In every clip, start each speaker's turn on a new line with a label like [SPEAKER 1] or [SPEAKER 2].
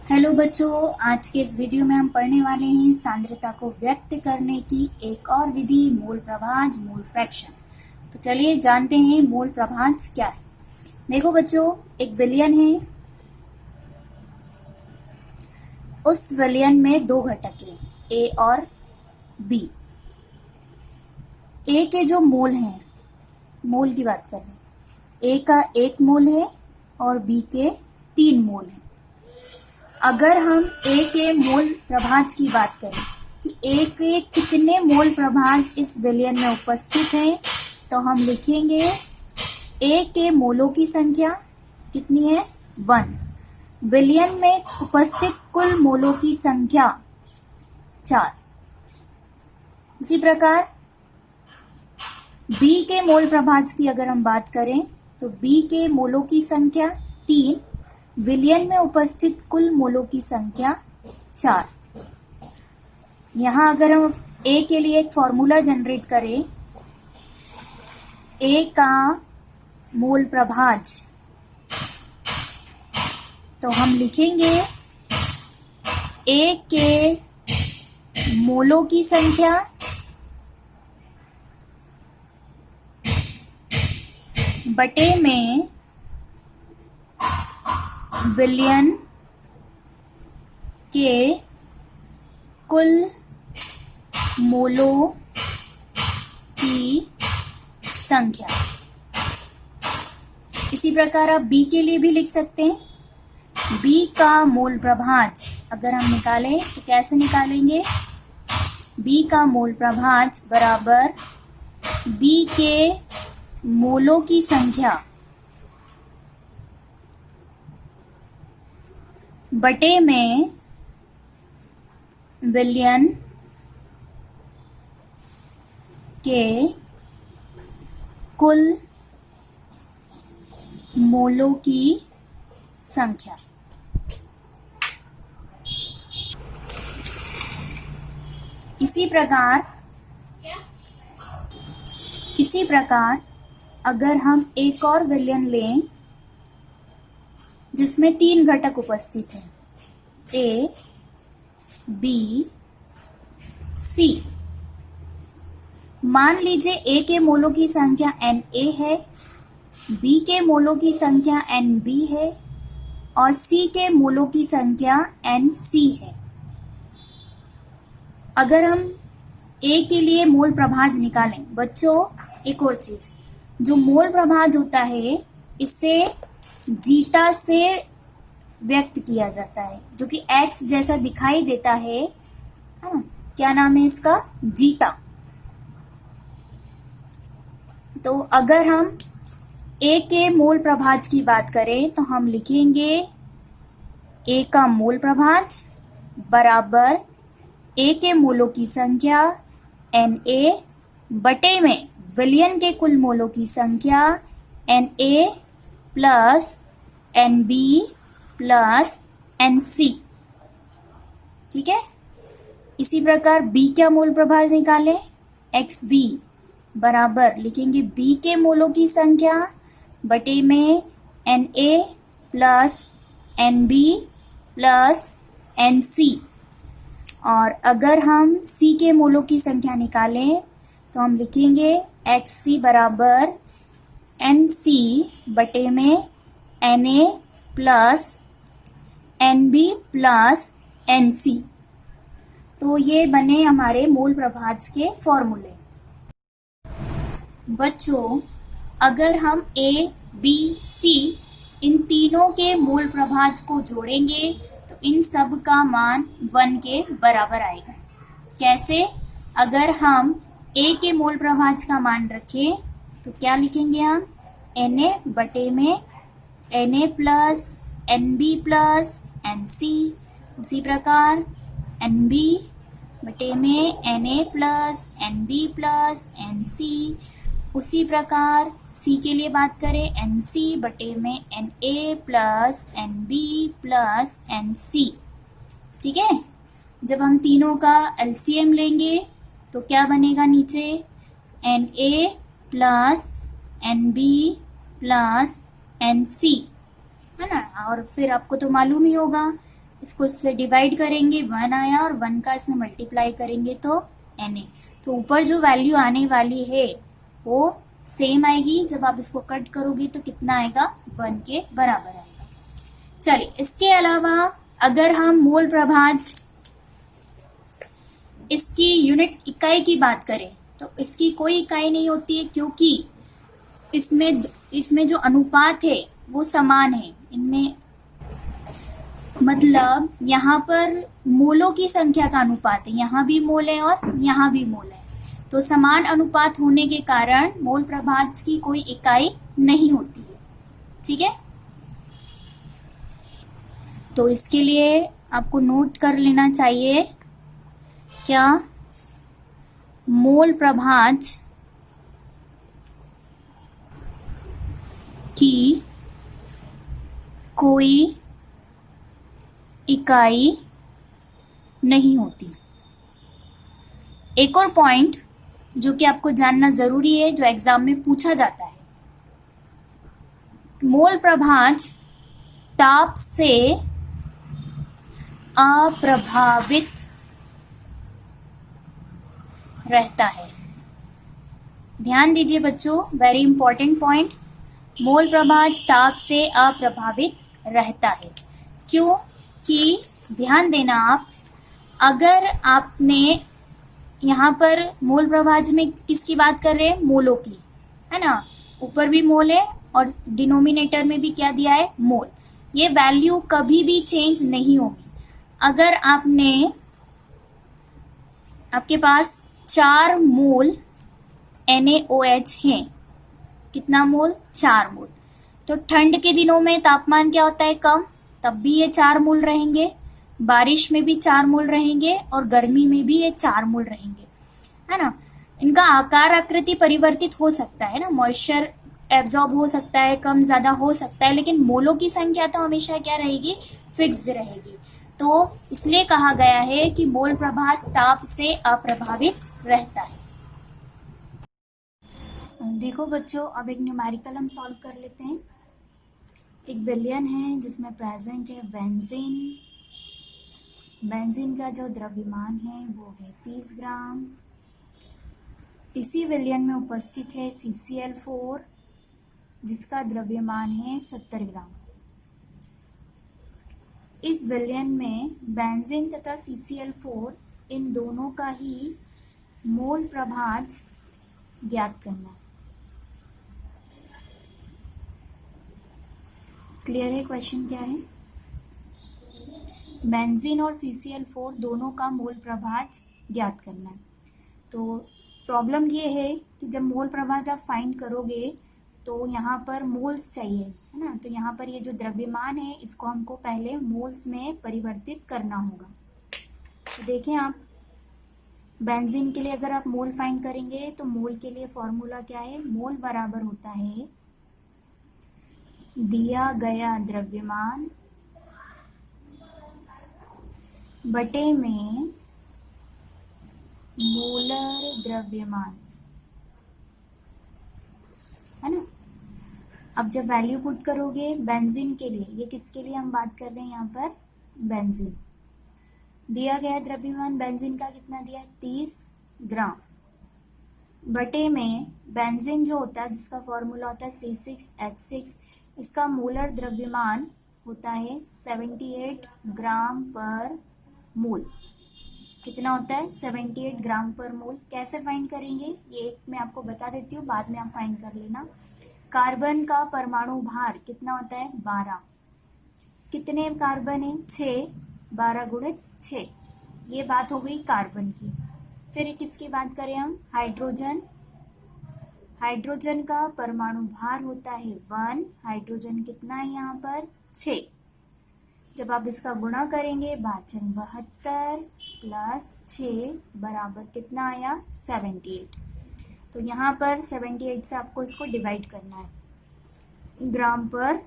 [SPEAKER 1] Hello बच्चों, आज के इस वीडियो में हम पढ़ने वाले हैं सांद्रता को व्यक्त करने की एक और विधि, मोल प्रभाज, मोल फ्रैक्शन। तो चलिए जानते हैं मोल प्रभाज क्या है। देखो बच्चों, एक विलयन है। उस विलयन में दो घटक हैं, ए और बी। ए के जो मोल हैं, मोल की बात कर रहे हैं, ए का 1 मोल है और बी के 3 मोल हैं। अगर हम ए के मोल प्रभाज की बात करें कि ए के कितने मोल प्रभाज इस विलयन में उपस्थित हैं, तो हम लिखेंगे ए के मोलों की संख्या कितनी है, 1। विलयन में उपस्थित कुल मोलों की संख्या 4। उसी प्रकार बी के मोल प्रभाज की अगर हम बात करें तो बी के मोलों की संख्या 3, विलयन में उपस्थित कुल मोलों की संख्या 4। यहां अगर हम ए के लिए एक फॉर्मूला जनरेट करें, ए का मोल प्रभाज, तो हम लिखेंगे ए के मोलों की संख्या बटे में विलयन के कुल मोलों की संख्या। इसी प्रकार आप बी के लिए भी लिख सकते हैं। बी का मोल प्रभाज अगर हम निकालें तो कैसे निकालेंगे, बी का मोल प्रभाज बराबर बी के मोलों की संख्या बटे में विलयन के कुल मोलों की संख्या। इसी प्रकार अगर हम एक और विलयन लें जिसमें 3 घटक उपस्थित हैं, ए, बी, सी। मान लीजिए ए के मोलों की संख्या Na है, बी के मोलों की संख्या Nb है और सी के मोलों की संख्या Nc है। अगर हम ए के लिए मोल प्रभाज निकालें, बच्चों एक और चीज, जो मोल प्रभाज होता है इससे जीटा से व्यक्त किया जाता है, जो कि एक्स जैसा दिखाई देता है ना? क्या नाम है इसका, जीटा। तो अगर हम ए के मोल प्रभाज की बात करें तो हम लिखेंगे ए का मोल प्रभाज बराबर ए के मोलों की संख्या Na बटे में विलयन के कुल मोलों की संख्या Na plus Nb plus Nc। ठीक है। इसी प्रकार बी का मोल प्रभाज निकालें, Xb बराबर लिखेंगे बी के मोलों की संख्या बटे में Na plus Nb plus Nc। और अगर हम सी के मोलों की संख्या निकालें तो हम लिखेंगे Xc बराबर Nc बटे में Na plus Nb plus Nc। तो ये बने हमारे मोल प्रभाज के फॉर्मूले। बच्चों, अगर हम A, B, C इन तीनों के मोल प्रभाज को जोड़ेंगे तो इन सब का मान 1 के बराबर आएगा। कैसे, अगर हम A के मोल प्रभाज का मान रखें तो क्या लिखेंगे हम, Na बटे में Na plus Nb plus Nc। उसी प्रकार Nb बटे में Na plus Nb plus Nc। उसी प्रकार C के लिए बात करें, Nc बटे में Na plus Nb plus Nc। ठीक है। जब हम तीनों का LCM लेंगे तो क्या बनेगा, नीचे Na plus Nb plus Nc, है ना। और फिर आपको तो मालूम ही होगा इसको इससे डिवाइड करेंगे 1 आया और 1 का इसमें मल्टीप्लाई करेंगे तो Na। तो ऊपर जो वैल्यू आने वाली है वो सेम आएगी, जब आप इसको कट करोगे तो कितना आएगा 1 के बराबर आएगा। चलिए इसके अलावा अगर हम मोल प्रभाज इसकी यूनिट इकाई की बात करें तो इसकी कोई इकाई नहीं होती है, क्योंकि इसमें जो अनुपात है वो समान है इनमें, मतलब यहाँ पर मोलों की संख्या का अनुपात है, यहाँ भी मोल है और यहाँ भी मोल है, तो समान अनुपात होने के कारण मोल प्रभाज की कोई इकाई नहीं होती है। ठीक है, तो इसके लिए आपको नोट कर लेना चाहिए क्या, मोल प्रभाज की कोई इकाई नहीं होती। एक और पॉइंट जो कि आपको जानना जरूरी है, जो एग्जाम में पूछा जाता है, मोल प्रभाज ताप से अप्रभावित रहता है। ध्यान दीजिए बच्चों, वेरी इंपॉर्टेंट पॉइंट, मोल प्रभाज ताप से अप्रभावित रहता है। क्यों कि ध्यान देना आप, अगर आपने यहाँ पर मोल प्रभाज में किसकी बात कर रहे हैं, मोलों की, है ना, ऊपर भी मोल है और डिनोमिनेटर में भी क्या दिया है, मोल। ये वैल्यू कभी भी चेंज नहीं होगी। अगर आपके पास 4 मोल NaOH है, कितना मोल, 4 मोल, तो ठंड के दिनों में तापमान क्या होता है, कम, तब भी ये 4 मोल रहेंगे, बारिश में भी 4 मोल रहेंगे और गर्मी में भी ये 4 मोल रहेंगे, है ना। इनका आकार आकृति परिवर्तित हो सकता है ना, मॉइस्चर एब्जॉर्ब हो सकता है, कम ज्यादा हो सकता है, लेकिन मोलों की संख्या तो हमेशा क्या रहेगी, फिक्स्ड रहेगी। तो इसलिए कहा गया है कि मोल प्रभाज ताप से अप्रभावित रहता है। देखो बच्चों, अब एक न्यूमेरिकल हम सॉल्व कर लेते हैं। एक विलयन है जिसमें प्रेजेंट है बेंजीन। बेंजीन का जो द्रव्यमान है वो है 30 ग्राम। इसी विलयन में उपस्थित है CCl4 जिसका द्रव्यमान है 70 ग्राम। इस विलयन में बेंजीन तथा CCl4 इन दोनों का ही मोल प्रभाज ज्ञात करना है। क्लियर है क्वेश्चन क्या है? बेंजीन और CCl4 दोनों का मोल प्रभाज ज्ञात करना है। तो प्रॉब्लम ये है कि जब मोल प्रभाज आप फाइंड करोगे तो यहाँ पर मोल्स चाहिए, है ना। तो यहाँ पर ये जो द्रव्यमान है इसको हमको पहले मोल्स में परिवर्तित करना होगा। तो देखें आप, बेंजीन के लिए अगर आप मोल फाइंड करेंगे तो मोल के लिए फॉर्मूला क्या है, मोल बराबर होता है दिया गया द्रव्यमान बटे में मोलर द्रव्यमान, है ना। अब जब वैल्यू पुट करोगे बेंजीन के लिए, ये किसके लिए हम बात कर रहे हैं यहाँ पर, बेंजीन, दिया गया द्रव्यमान बेंजीन का कितना दिया है, 30 ग्राम, बटे में बेंजीन जो होता है जिसका फॉर्मूला होता है C6H6, इसका मोलर द्रव्यमान होता है 78 ग्राम पर मोल। कितना होता है, 78 ग्राम पर मोल। कैसे फाइंड करेंगे ये मैं आपको बता देती हूँ, बाद में आप फाइंड कर लेना। कार्बन का परमाणु भार कितना होता है, 12। कितने कार्बन है, 6, 12 गुणित 6। ये बात हो गई कार्बन की। फिर किसकी बात करें हम, हाइड्रोजन। हाइड्रोजन का परमाणु भार होता है 1, हाइड्रोजन कितना है यहाँ पर, 6। जब आप इसका गुणा करेंगे 72 प्लस 6 बराबर कितना आया, 78। तो यहाँ पर 78 से आपको इसको डिवाइड करना है ग्राम पर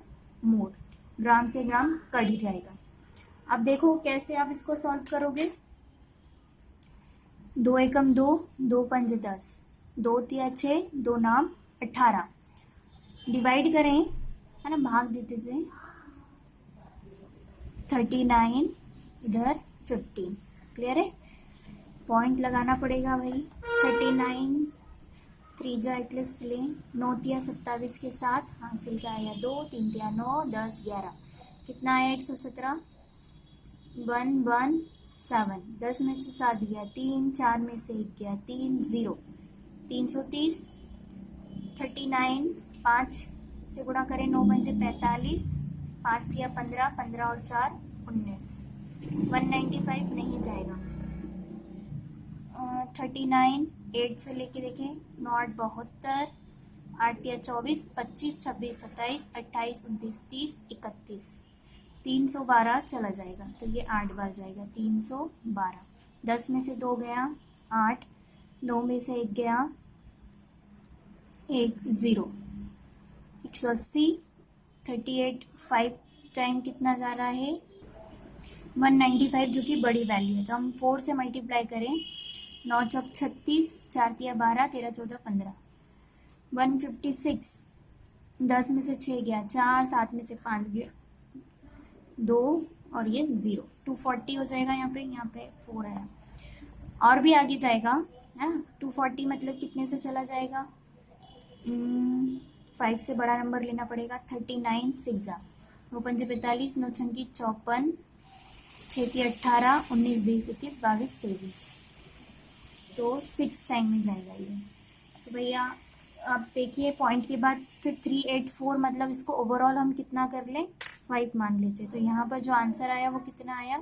[SPEAKER 1] मोल, ग्राम से ग्राम कट ही जाएगा। अब देखो कैसे आप इसको सॉल्व करोगे। 2 एकम 2, 2 पंज 10, 2 तिया 6, 2 नाम 18। डिवाइड करें, है ना, भाग देते थे 39 इधर 15। क्लियर है? पॉइंट लगाना पड़ेगा भाई। 39 त्रीजा एटलीस्ट लें, 9 तिया 27 के साथ हासिल का आया 2, 3 तिया 9, 10 11, कितना आया 117, 117। 10 में से 7 गया 3, 4 में से 1 गया 3, 0, 330। 39 5 से गुणा करें, 9 पंजे 45, 5 तिया 15, 15 और 4 19, 195 नहीं जाएगा। 39 8 से लेके देखें, 9 8 72, 8 तिया 24, 25 26 27 28 29 30 31, 312 चला जाएगा, तो ये 8 बार जाएगा 312। 10 में से 2 गया 8, 2 में से 1 गया 1, 0, 180। 38 5 टाइम कितना जा रहा है 195, जो कि बड़ी वैल्यू है, तो हम 4 से मल्टीप्लाई करें, 9 चौक 36, 4 तिया 12, 13 14 15, 156। 10 में से 6 गया 4, 7 में से 5 गया 2 और ये 0, 240 हो जाएगा। यहाँ पे 4 है और भी आगे जाएगा है ना। 240 मतलब कितने से चला जाएगा, 5 से बड़ा नंबर लेना पड़ेगा। 39 6, 9 पंजे 45, 9 छंकी 54, 6 तिया 18, 19 20 21 22 23, तो 6 टाइम में जाएगा ये। तो भैया अब देखिए पॉइंट के बाद 384, मतलब इसको ओवरऑल हम कितना कर लें 5 मान लेते, तो यहाँ पर जो आंसर आया वो कितना आया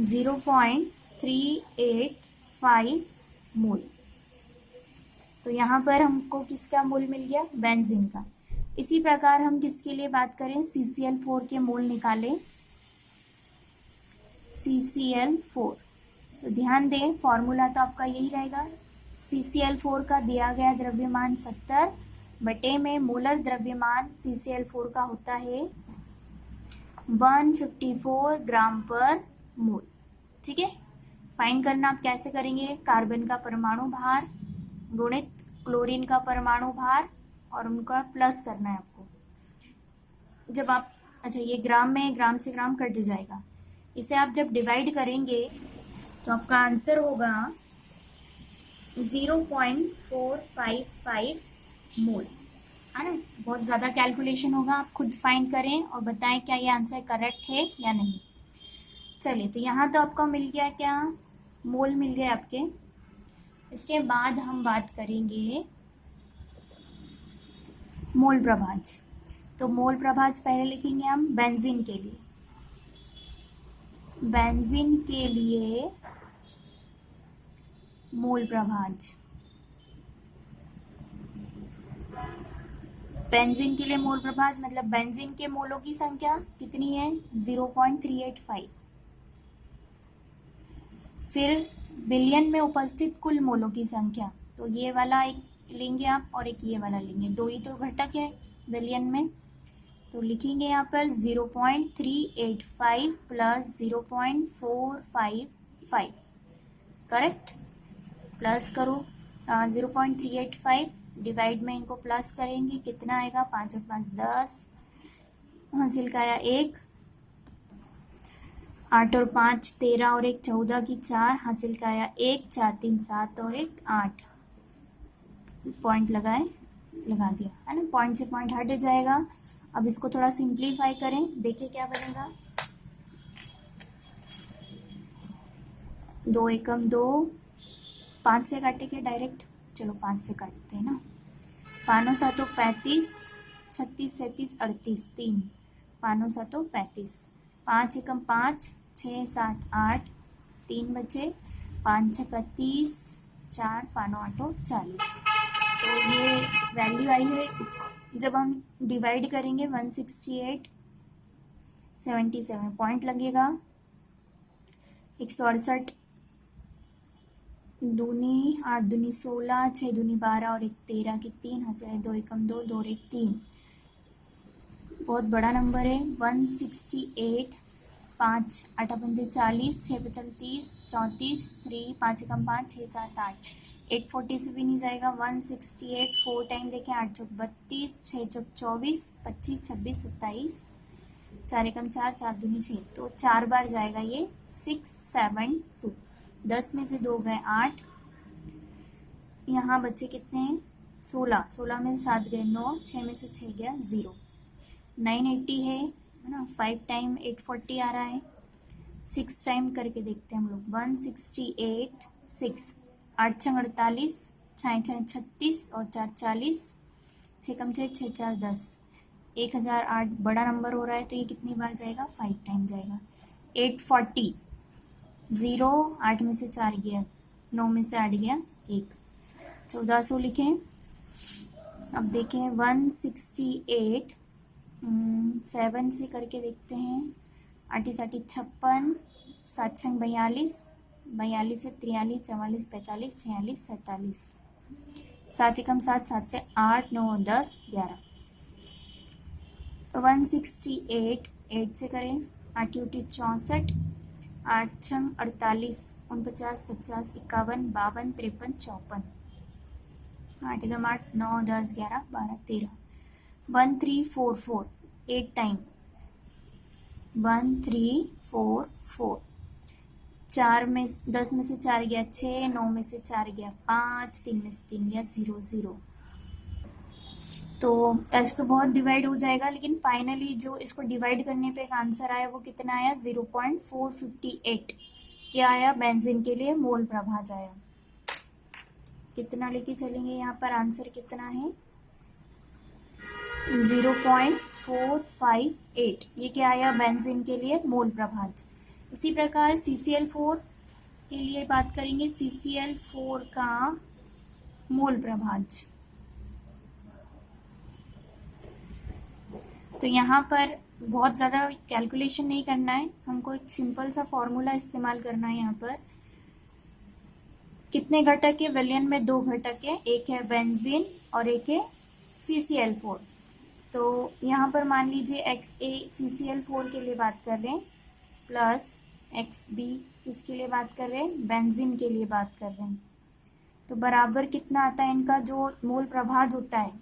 [SPEAKER 1] 0.385 मोल। तो यहाँ पर हमको किसका मोल मिल गया, बेंजीन का। इसी प्रकार हम किसके लिए बात करें, CCl4 के मोल निकालें। CCl4, तो ध्यान दें फॉर्मूला तो आपका यही रहेगा, CCl4 का दिया गया द्रव्यमान 70 बटे में मोलर द्रव्यमान CCl4 का होता है 154 ग्राम पर मोल। ठीक है, फाइंड करना आप कैसे करेंगे, कार्बन का परमाणु भार गुणित क्लोरीन का परमाणु भार और उनका प्लस करना है आपको। जब आप अच्छा ये ग्राम में, ग्राम से ग्राम कट जाएगा, इसे आप जब डिवाइड करेंगे तो आपका आंसर होगा 0.455 मोल, है ना। बहुत ज़्यादा कैलकुलेशन होगा, आप खुद फाइंड करें और बताएं क्या ये आंसर करेक्ट है या नहीं। चलिए, तो यहाँ तो आपको मिल गया क्या, मोल मिल गया आपके। इसके बाद हम बात करेंगे मोल प्रभाज। तो मोल प्रभाज पहले लिखेंगे हम बेंजीन के लिए। बेंजीन के लिए मोल प्रभाज, बेंजीन के लिए मोल प्रभाज मतलब बेंजीन के मोलों की संख्या कितनी है 0.385। फिर बिलियन में उपस्थित कुल मोलों की संख्या, तो ये वाला एक लेंगे आप और एक ये वाला लेंगे, दो ही तो घटक है बिलियन में, तो लिखेंगे यहाँ पर 0.385 प्लस 0.455, करेक्ट। प्लस करो 0.385 डिवाइड में इनको प्लस करेंगे, कितना आएगा 5 और 5 10, हासिल का आया 1, 8 और 5 13 और 1 14 की 4, हासिल का आया 1, 4 3 7 और 1 8, पॉइंट लगाए, लगा दिया, है ना। पॉइंट से पॉइंट हट जाएगा। अब इसको थोड़ा सिंप्लीफाई करें, देखिए क्या बनेगा, 2 एकम 2, 5 से काटेंगे डायरेक्ट, चलो 5 से काटते हैं ना। 5 7 35, 36 37 38 3, 5 7 35, 5 एकम 5, 6 7 8, 3 बचे, 5 6 30, 4 5 8 40, तो ये वैल्यू आई है। इसको जब हम डिवाइड करेंगे 168 77 पॉइंट लगेगा, 168 दूनी 8 दूनी 16, 6 दूनी 12 और 1 13 की 3, हंसे 2 एकम 2, 2 और 1 3, बहुत बड़ा नंबर है 168। 5 8 पंजे 40, 6 55 30, 34, 3 5 एकम 5, 6 7 8, 840 से भी नहीं जाएगा, 168 4 टाइम देखें, 8 चौक 32, 6 चौक 24, 25 26 27, 4 एकम 4, 4 दूनी 6, तो 4 बार जाएगा ये 6 7 2। 10 में से 2 गए 8, यहाँ बच्चे कितने हैं 16, 16 में से 7 गए 9, 6 में से 6 गया 0। 980 है ना, 5 टाइम 840 आ रहा है। 6 टाइम करके देखते हैं हम लोग, 168 6, 8 छंग 48, 6 छंग 36 और 4 40, 6 कम 6 6 4 10, 1008 बड़ा नंबर हो रहा है तो ये कितनी बार जाएगा 5 टाइम जाएगा। 840, 0 8 में से 4 गया, 9 में से 8 गया 1, 1400 लिखें। अब देखें 168 7 से करके देखते हैं, 8 8 56, 7 छंग 42, 42 से 43 44 45 46 47, 7 एकम 7, 7 से 8 9 10 11। 168 8 से करें, 8 उटी 64, 8 छंग 48 49 50 51 52 53 54, 8 एकम 8 9 10 11 12 13। 1344 8 टाइम, 1344, 4 में 10 में से 4 गया 6, 9 में से 4 गया 5, 3 में से 3 गया 0 0। तो ऐसे तो बहुत डिवाइड हो जाएगा, लेकिन फाइनली जो इसको डिवाइड करने पे एक आंसर आया वो कितना आया 0.458। क्या आया बेंजीन के लिए मोल प्रभाज आया। कितना लेके चलेंगे यहाँ पर, आंसर कितना है 0.458। ये क्या आया बेंजीन के लिए मोल प्रभाज। इसी प्रकार CCl4 के लिए बात करेंगे, CCl4 का मोल प्रभाज। तो यहाँ पर बहुत ज़्यादा कैलकुलेशन नहीं करना है, हमको एक सिंपल सा फॉर्मूला इस्तेमाल करना है। यहाँ पर कितने घटक है विलयन में, 2 घटक है, एक है बेंजीन और एक है CCl4। तो यहाँ पर मान लीजिए XA CCl4 के लिए बात कर रहे हैं, प्लस XB इसके लिए बात कर रहे हैं, बेंजीन के लिए बात कर रहे हैं। तो बराबर कितना आता है इनका जो मोल प्रभाज होता है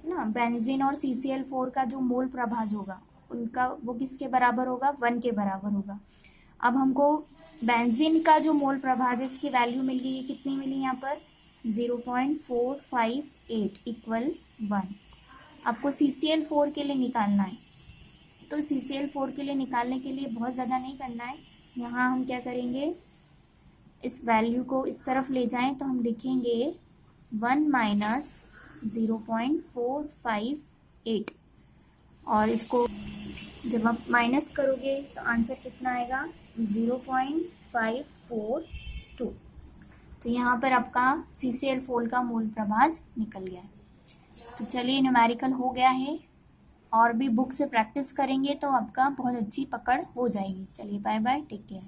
[SPEAKER 1] ना, बेंजीन और CCl4 का जो मोल प्रभाज होगा उनका वो किसके बराबर होगा 1 के बराबर होगा। अब हमको बेंजीन का जो मोल प्रभाज है इसकी वैल्यू मिल गई है, कितनी मिली यहाँ पर 0.458 इक्वल 1। आपको CCl4 के लिए निकालना है, तो CCl4 के लिए निकालने के लिए बहुत ज़्यादा नहीं करना है। यहाँ हम क्या करेंगे, इस वैल्यू को इस तरफ ले जाएं तो हम लिखेंगे 1 माइनस 0.458, और इसको जब आप माइनस करोगे तो आंसर कितना आएगा 0.542। तो यहाँ पर आपका CCl4 का मोल प्रभाज निकल गया है। तो चलिए न्यूमेरिकल हो गया है, और भी बुक से प्रैक्टिस करेंगे तो आपका बहुत अच्छी पकड़ हो जाएगी। चलिए बाय बाय, टेक केयर।